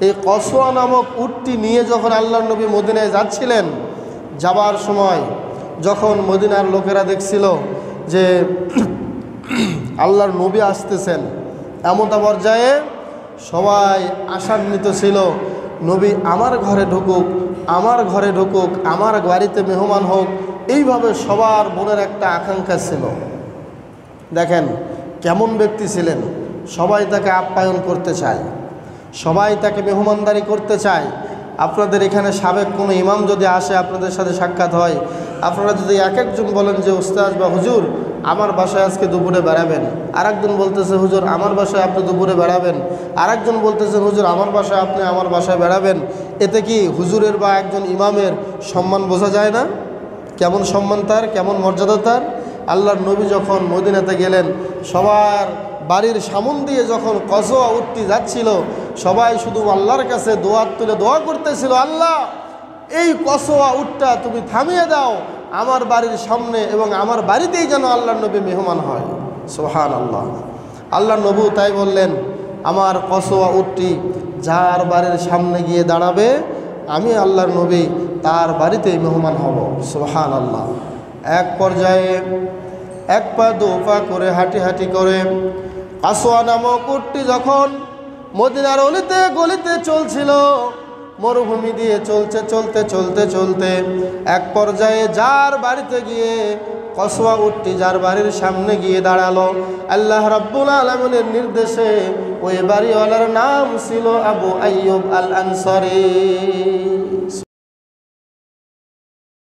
এই কসওয়া নামক উটটি নিয়ে যখন আল্লাহর নবী মদিনায় যাচ্ছিলেন, যাবার সময় যখন মদিনার লোকেরা দেখছিল যে আল্লাহর নবী আসতেছেন, এমন পর্যায়ে সবাই আশান্বিত ছিল, নবী আমার ঘরে ঢুকুক, আমার ঘরে ঢুকুক, আমার বাড়িতে মেহমান হোক। এইভাবে সবার মনের একটা আকাঙ্ক্ষা ছিল। দেখেন কেমন ব্যক্তি ছিলেন, সবাই তাকে আপ্যায়ন করতে চায়, সবাই তাকে মেহমানদারি করতে চায়। আপনাদের এখানে সাবেক কোনো ইমাম যদি আসে, আপনাদের সাথে সাক্ষাৎ হয়, আপনারা যদি এক একজন বলেন যে উস্তাদ বা হুজুর আমার বাসায় আজকে দুপুরে বেড়াবেন, আরেকজন বলতেছে হুজুর আমার বাসায় আপনি দুপুরে বেড়াবেন, আরেকজন বলতেছে হুজুর আমার বাসায় আপনি আমার বাসায় বেড়াবেন, এতে কি হুজুরের বা একজন ইমামের সম্মান বোঝা যায় না? কেমন সম্মান তার, কেমন মর্যাদা তার। আল্লাহর নবী যখন মদিনাতে গেলেন, সবার বাড়ির সামন দিয়ে যখন কসওয়া উটটি যাচ্ছিল, সবাই শুধু আল্লাহর কাছে দোয়া তুলে দোয়া করতেছিল, আল্লাহ এই কসওয়া উটটা তুমি থামিয়ে দাও আমার বাড়ির সামনে, এবং আমার বাড়িতেই যেন আল্লাহর নবী মেহমান হয়। সুবহানাল্লাহ। আল্লাহর নবী তাই বললেন, আমার কসওয়া উটটি যার বাড়ির সামনে গিয়ে দাঁড়াবে, আমি আল্লাহর নবী তার বাড়িতেই মেহমান হব। সুবহানাল্লাহ। এক পর্যায়ে এক পা দু পা করে হাঁটি হাঁটি করে কসওয়া নামক উটটি যখন মদিনার অলিতে গলিতে চলছিল, মরুভূমি দিয়ে চলতে চলতে চলতে চলতে এক পর্যায়ে যার বাড়িতে গিয়ে কসওয়া উটটি যার বাড়ির সামনে গিয়ে দাঁড়ালো, আল্লাহ রাব্বুল আলামিনের নির্দেশে ওই বাড়িওয়ালার নাম ছিল আবু আইয়ুব আল আনসারী।